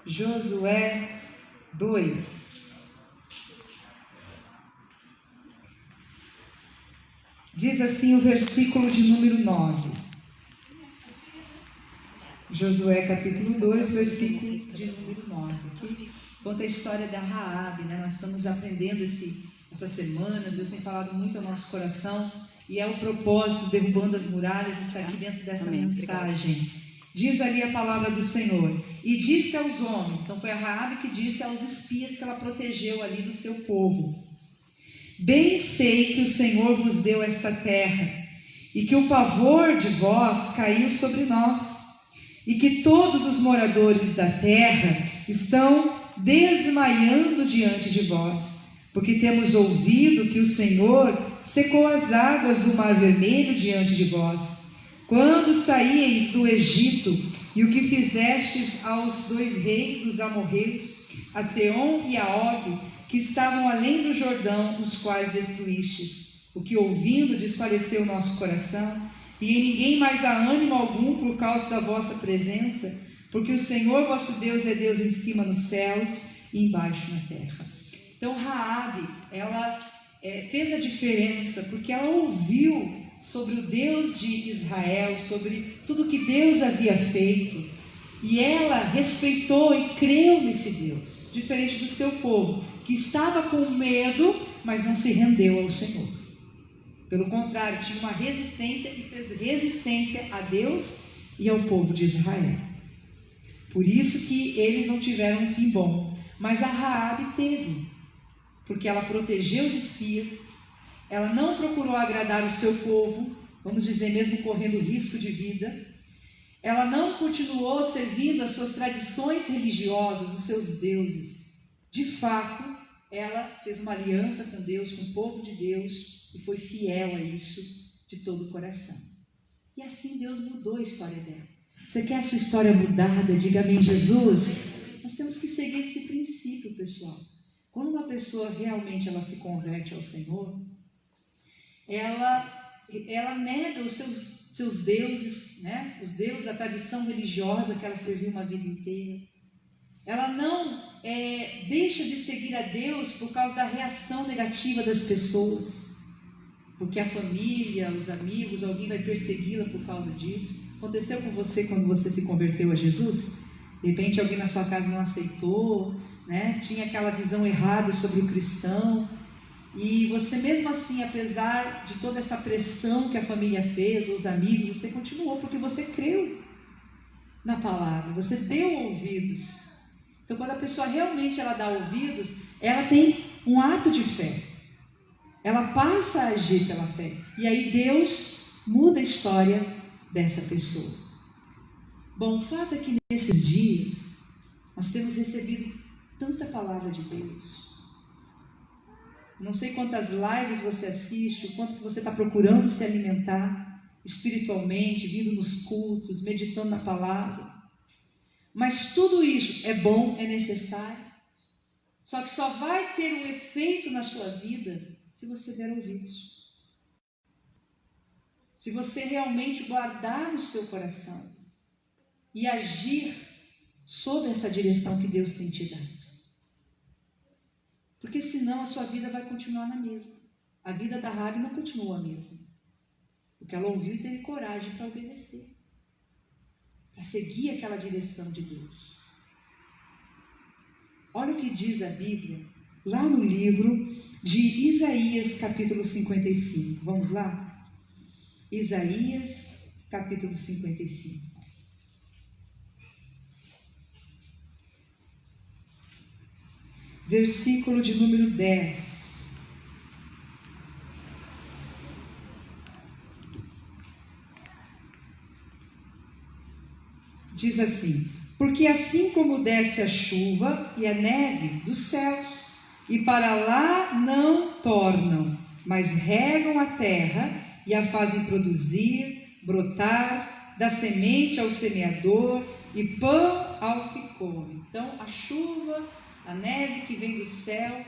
Josué 2. Diz assim o versículo de número 9. Josué capítulo 2, versículo de número 9. Aqui conta a história da Raabe, né? Nós estamos aprendendo essas semanas, Deus tem falado muito ao nosso coração, e é o propósito, derrubando as muralhas, está aqui dentro dessa mensagem. Diz ali a palavra do Senhor: e disse aos homens, então foi a Raabe que disse aos espias que ela protegeu ali do seu povo: bem sei que o Senhor vos deu esta terra, e que o pavor de vós caiu sobre nós, e que todos os moradores da terra estão desmaiando diante de vós, porque temos ouvido que o Senhor secou as águas do Mar Vermelho diante de vós, quando saíeis do Egito, e o que fizestes aos 2 reis dos amorreus, a Seom e a Og, que estavam além do Jordão, os quais destruístes. O que ouvindo desfaleceu o nosso coração, e em ninguém mais há ânimo algum por causa da vossa presença, porque o Senhor vosso Deus é Deus em cima nos céus e embaixo na terra. Então Raabe, ela fez a diferença, porque ela ouviu sobre o Deus de Israel, sobre tudo que Deus havia feito, e ela respeitou e creu nesse Deus, diferente do seu povo, que estava com medo, mas não se rendeu ao Senhor. Pelo contrário, tinha uma resistência e fez resistência a Deus e ao povo de Israel. Por isso que eles não tiveram um fim bom, mas a Raabe teve, porque ela protegeu os espias, ela não procurou agradar o seu povo, vamos dizer, mesmo correndo risco de vida, ela não continuou servindo as suas tradições religiosas, os seus deuses. De fato, ela fez uma aliança com Deus, com o povo de Deus, e foi fiel a isso de todo o coração. E assim Deus mudou a história dela. Você quer a sua história mudada? Diga amém, Jesus. Nós temos que seguir esse princípio, pessoal. Quando uma pessoa realmente ela se converte ao Senhor, ela nega os seus deuses, né? Os deuses da tradição religiosa que ela serviu uma vida inteira. Ela não deixa de seguir a Deus por causa da reação negativa das pessoas, porque a família, os amigos, alguém vai persegui-la por causa disso. Aconteceu com você quando você se converteu a Jesus? De repente alguém na sua casa não aceitou, né? Tinha aquela visão errada sobre o cristão, e você mesmo assim, apesar de toda essa pressão que a família fez, os amigos, você continuou, porque você creu na palavra, você deu ouvidos. Então quando a pessoa realmente ela dá ouvidos, ela tem um ato de fé, ela passa a agir pela fé, e aí Deus muda a história dessa pessoa. Bom, o fato é que nesses dias nós temos recebido tanta palavra de Deus. Não sei quantas lives você assiste, o quanto que você está procurando se alimentar espiritualmente, vindo nos cultos, meditando na palavra. Mas tudo isso é bom, é necessário. Só que só vai ter um efeito na sua vida se você der ouvidos. Se você realmente guardar no seu coração e agir sob essa direção que Deus tem te dado. Porque senão a sua vida vai continuar na mesma. A vida da Raabe não continua a mesma. Porque ela ouviu e teve coragem para obedecer, para seguir aquela direção de Deus. Olha o que diz a Bíblia, lá no livro de Isaías, capítulo 55. Vamos lá? Isaías, capítulo 55. Versículo de número 10. Diz assim: porque assim como desce a chuva e a neve dos céus, e para lá não tornam, mas regam a terra e a fazem produzir, brotar, dá semente ao semeador e pão ao que come. Então a chuva, a neve que vem do céu,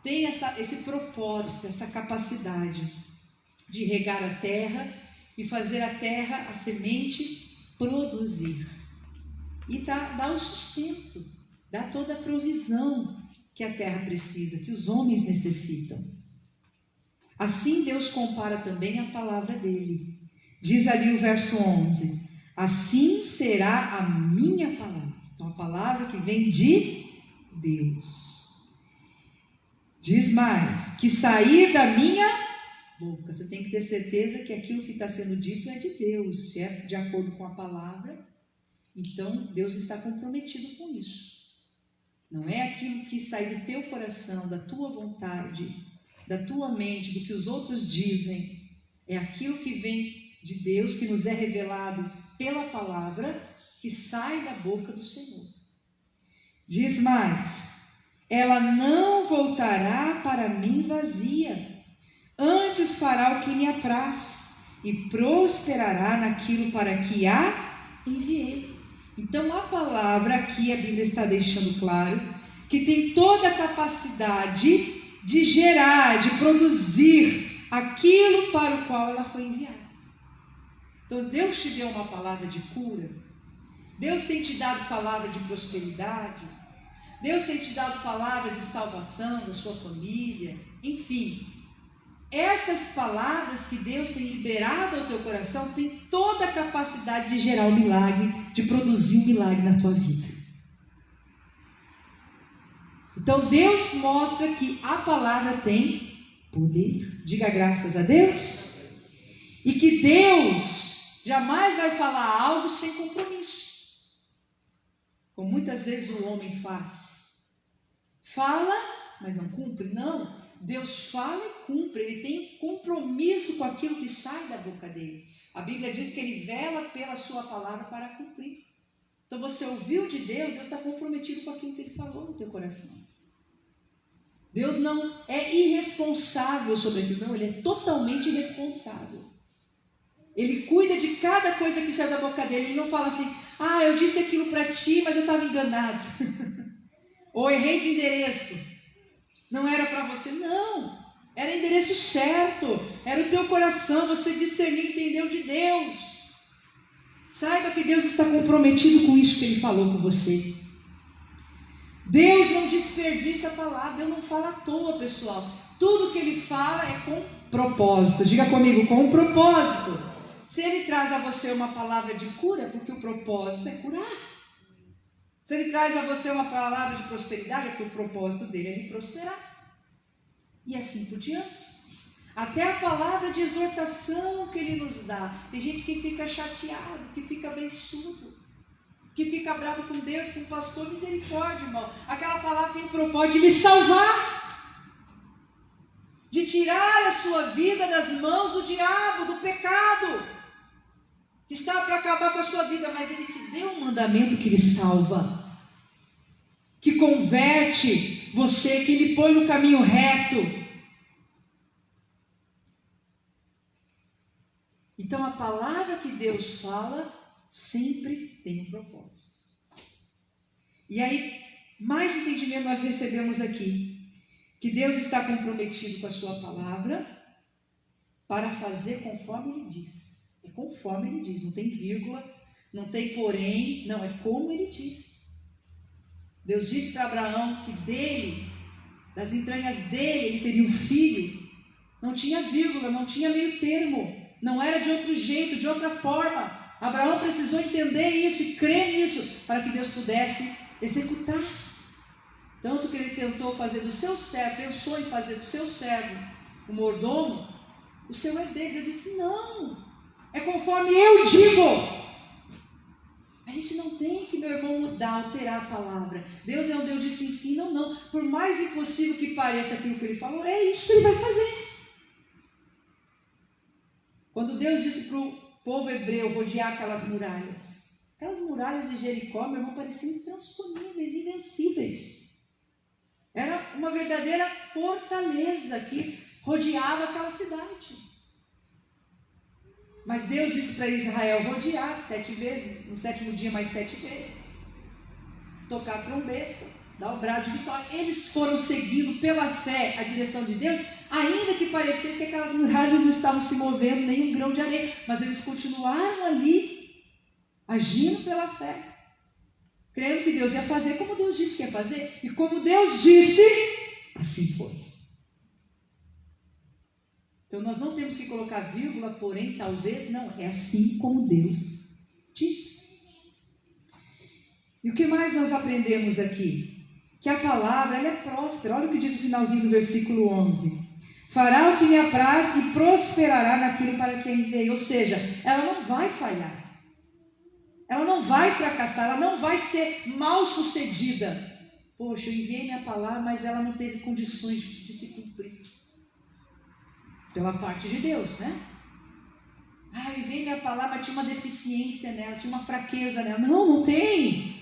tem esse propósito, essa capacidade de regar a terra e fazer a terra, a semente, produzir. E dá o sustento dá toda a provisão que a terra precisa, que os homens necessitam. Assim Deus compara também a palavra dele. Diz ali o verso 11: assim será a minha palavra. Então a palavra que vem de Deus. Diz mais, que sair da minha boca. Você tem que ter certeza que aquilo que está sendo dito é de Deus, se é de acordo com a palavra. Então Deus está comprometido com isso. Não é aquilo que sai do teu coração, da tua vontade, da tua mente, do que os outros dizem. É aquilo que vem de Deus, que nos é revelado pela palavra, que sai da boca do Senhor. Diz mais, ela não voltará para mim vazia, antes fará o que me apraz, e prosperará naquilo para que a enviei. Então a palavra aqui, a Bíblia está deixando claro, que tem toda a capacidade de gerar, de produzir aquilo para o qual ela foi enviada. Então Deus te deu uma palavra de cura, Deus tem te dado palavra de prosperidade, Deus tem te dado palavra de salvação da sua família, enfim. Essas palavras que Deus tem liberado ao teu coração têm toda a capacidade de gerar um milagre, de produzir um milagre na tua vida. Então Deus mostra que a palavra tem poder. Diga graças a Deus. E que Deus jamais vai falar algo sem compromisso, como muitas vezes o homem faz. Fala, mas não cumpre. Não, Deus fala e cumpre. Ele tem compromisso com aquilo que sai da boca dele. A Bíblia diz que ele vela pela sua palavra para cumprir. Então você ouviu de Deus, Deus está comprometido com aquilo que ele falou no teu coração. Deus não é irresponsável sobre aquilo, não, ele é totalmente responsável. Ele cuida de cada coisa que sai da boca dele. Ele não fala assim, eu disse aquilo para ti, mas eu estava enganado. Ou errei de endereço. Não era para você, não. Era endereço certo. Era o teu coração, você discerniu e entendeu de Deus. Saiba que Deus está comprometido com isso que Ele falou com você. Deus não desperdiça a palavra, Deus não fala à toa, pessoal. Tudo que Ele fala é com propósito. Diga comigo, com um propósito. Se Ele traz a você uma palavra de cura, porque o propósito é curar. Se Ele traz a você uma palavra de prosperidade, é porque o propósito dele é lhe prosperar. E assim por diante. Até a palavra de exortação que Ele nos dá. Tem gente que fica chateado, que fica beiçudo, que fica bravo com Deus, com o pastor. Misericórdia, irmão. Aquela palavra tem o propósito de lhe salvar, de tirar a sua vida das mãos do diabo, do pecado, que está para acabar com a sua vida. Mas Ele te deu um mandamento que lhe salva, que converte você, que lhe põe no caminho reto. Então a palavra que Deus fala sempre tem um propósito. E aí, mais entendimento nós recebemos aqui, que Deus está comprometido com a sua palavra para fazer conforme Ele diz. É conforme Ele diz, não tem vírgula, não tem porém, não, é como Ele diz. Deus disse para Abraão que dele, das entranhas dele, ele teria um filho. Não tinha vírgula, não tinha meio termo, não era de outro jeito, de outra forma. Abraão precisou entender isso e crer nisso para que Deus pudesse executar. Tanto que ele tentou fazer do seu servo, pensou em fazer do seu servo o mordomo, o seu herdeiro. Deus disse, não, é conforme eu digo. A gente não tem que, meu irmão, mudar, alterar a palavra. Deus é um Deus de sim, sim, não, não. Por mais impossível que pareça aquilo que Ele falou, é isso que Ele vai fazer. Quando Deus disse para o povo hebreu rodear aquelas muralhas de Jericó, meu irmão, pareciam intransponíveis, invencíveis. Era uma verdadeira fortaleza que rodeava aquela cidade. Mas Deus disse para Israel rodear 7 vezes, no 7º dia mais 7 vezes, tocar a trombeta, dar o brado de vitória. Eles foram seguindo pela fé a direção de Deus, ainda que parecesse que aquelas muralhas não estavam se movendo, nem um grão de areia, mas eles continuaram ali, agindo pela fé. crendo que Deus ia fazer como Deus disse que ia fazer. E como Deus disse, assim foi. Então nós não temos que colocar vírgula, porém, talvez, não. É assim como Deus diz. E o que mais nós aprendemos aqui? Que a palavra, ela é próspera. Olha o que diz o finalzinho do versículo 11. Fará o que me apraz e prosperará naquilo para que a enviei. Ou seja, ela não vai falhar. Ela não vai fracassar, ela não vai ser mal sucedida. Poxa, eu enviei minha palavra, mas ela não teve condições de se cumprir. Pela parte de Deus, né? Eu enviei minha palavra, mas tinha uma deficiência nela, tinha uma fraqueza nela. Não, não tem.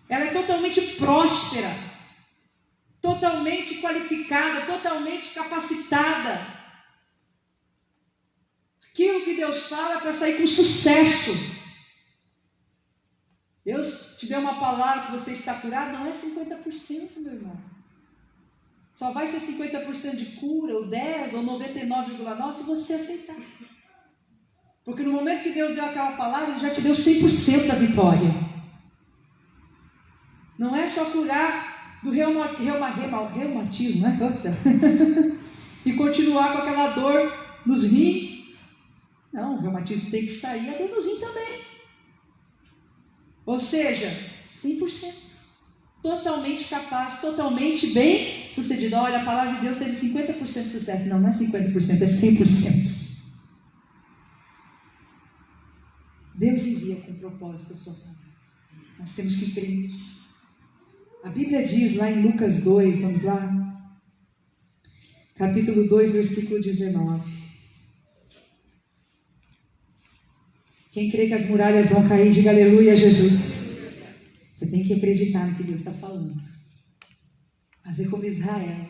Ela é totalmente próspera, totalmente qualificada, totalmente capacitada. Aquilo que Deus fala é para sair com sucesso. Deus te deu uma palavra que você está curado, não é 50%, meu irmão. Só vai ser 50% de cura, ou 10%, ou 99,9% se você aceitar. Porque no momento que Deus deu aquela palavra, Ele já te deu 100% da vitória. Não é só curar do reumatismo, né? E continuar com aquela dor nos rins. Não, o reumatismo tem que sair, a dor nos rins também. Ou seja, 100%. Totalmente capaz, totalmente bem sucedido. Olha, a palavra de Deus teve 50% de sucesso. Não, não é 50%, é 100%. Deus envia com propósito a sua palavra. Nós temos que crer nisso. A Bíblia diz lá em Lucas 2, vamos lá? Capítulo 2, versículo 19. Quem crê que as muralhas vão cair, diga aleluia, Jesus. Você tem que acreditar no que Deus está falando. Fazer como Israel,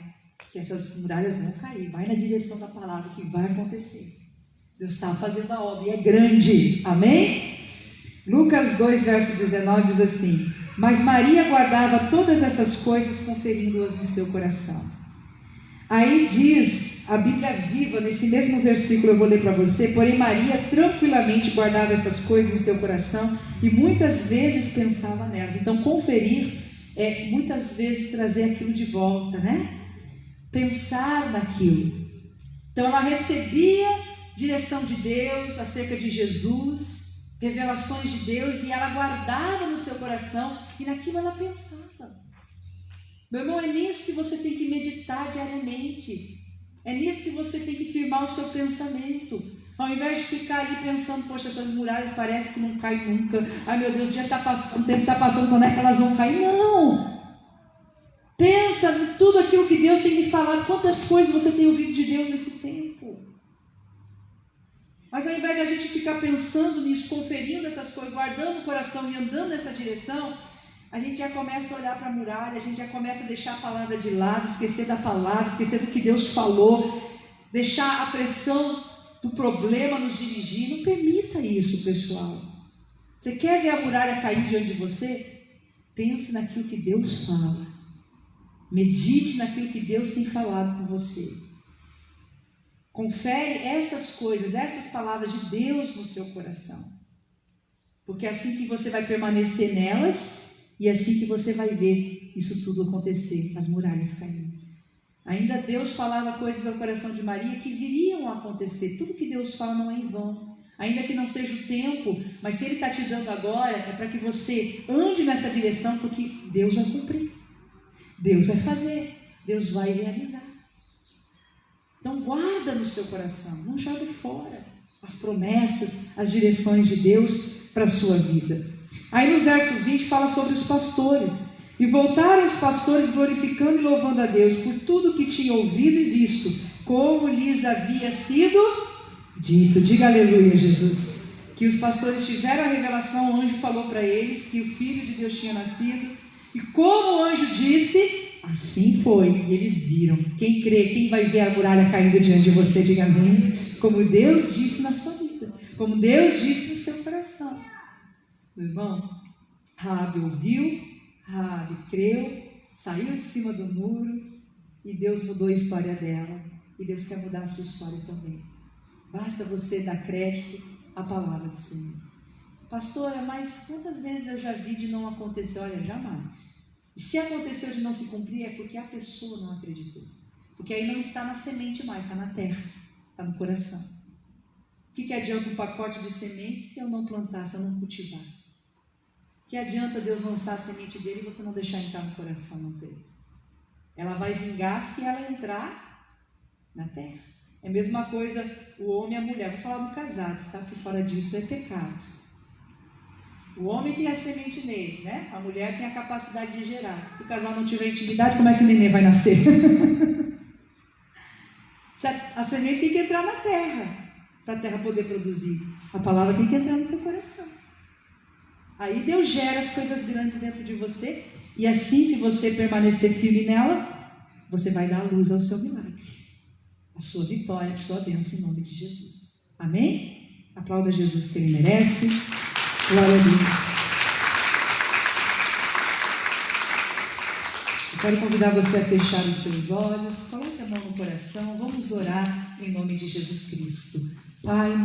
que essas muralhas vão cair. Vai na direção da palavra que vai acontecer. Deus está fazendo a obra e é grande. Amém? Lucas 2, verso 19 diz assim: mas Maria guardava todas essas coisas, conferindo-as no seu coração. Aí diz a Bíblia Viva, nesse mesmo versículo eu vou ler para você: porém Maria tranquilamente guardava essas coisas em seu coração e muitas vezes pensava nelas. Então conferir é muitas vezes trazer aquilo de volta, né? Pensar naquilo. Então ela recebia direção de Deus acerca de Jesus, revelações de Deus, e ela guardava no seu coração e naquilo ela pensava. Meu irmão, é nisso que você tem que meditar diariamente. É nisso que você tem que firmar o seu pensamento. Ao invés de ficar ali pensando, poxa, essas muralhas parece que não caem nunca. Ai meu Deus, o dia está passando, o tempo está passando, quando é que elas vão cair? Não! Pensa em tudo aquilo que Deus tem me falado. Quantas coisas você tem ouvido de Deus nesse tempo? Mas ao invés de a gente ficar pensando nisso, conferindo essas coisas, guardando o coração e andando nessa direção, a gente já começa a olhar para a muralha, a gente já começa a deixar a palavra de lado, esquecer da palavra, esquecer do que Deus falou, deixar a pressão do problema nos dirigir. Não permita isso, pessoal. Você quer ver a muralha cair diante de você? Pense naquilo que Deus fala. Medite naquilo que Deus tem falado com você. Confere essas coisas, essas palavras de Deus no seu coração. Porque é assim que você vai permanecer nelas. E assim que você vai ver isso tudo acontecer, as muralhas caindo. Ainda Deus falava coisas ao coração de Maria que viriam a acontecer. Tudo que Deus fala não é em vão. Ainda que não seja o tempo, mas se Ele está te dando agora, é para que você ande nessa direção, porque Deus vai cumprir. Deus vai fazer. Deus vai realizar. Então guarda no seu coração, não jogue fora as promessas, as direções de Deus para a sua vida. Aí no verso 20 fala sobre os pastores. E voltaram os pastores glorificando e louvando a Deus por tudo que tinham ouvido e visto, como lhes havia sido dito. Diga aleluia, Jesus. Que os pastores tiveram a revelação, o anjo falou para eles que o Filho de Deus tinha nascido. E como o anjo disse, assim foi. E eles viram. Quem crê, quem vai ver a muralha caindo diante de você, diga amém. Como Deus disse na sua vida. Como Deus disse no seu coração. Meu irmão, Raabe ouviu, Raabe creu, saiu de cima do muro e Deus mudou a história dela. E Deus quer mudar a sua história também. Basta você dar crédito à palavra do Senhor. Pastora, mas quantas vezes eu já vi de não acontecer? Olha, jamais. E se aconteceu de não se cumprir, é porque a pessoa não acreditou. Porque aí não está na semente mais, está na terra, está no coração. O que adianta um pacote de sementes se eu não plantar, se eu não cultivar? O que adianta Deus lançar a semente dele e você não deixar entrar no coração, não ter? Ela vai vingar se ela entrar na terra. É a mesma coisa o homem e a mulher. Vou falar do casado, tá? Porque fora disso é pecado. O homem tem a semente nele, né? A mulher tem a capacidade de gerar. Se o casal não tiver intimidade, como é que o neném vai nascer? A semente tem que entrar na terra, para a terra poder produzir. A palavra tem que entrar no teu coração. Aí Deus gera as coisas grandes dentro de você, e assim, se você permanecer firme nela, você vai dar luz ao seu milagre, a sua vitória, a sua bênção, em nome de Jesus. Amém? Aplauda Jesus, que Ele merece. Glória a Deus. Eu quero convidar você a fechar os seus olhos, coloque a mão no coração, vamos orar em nome de Jesus Cristo. Pai,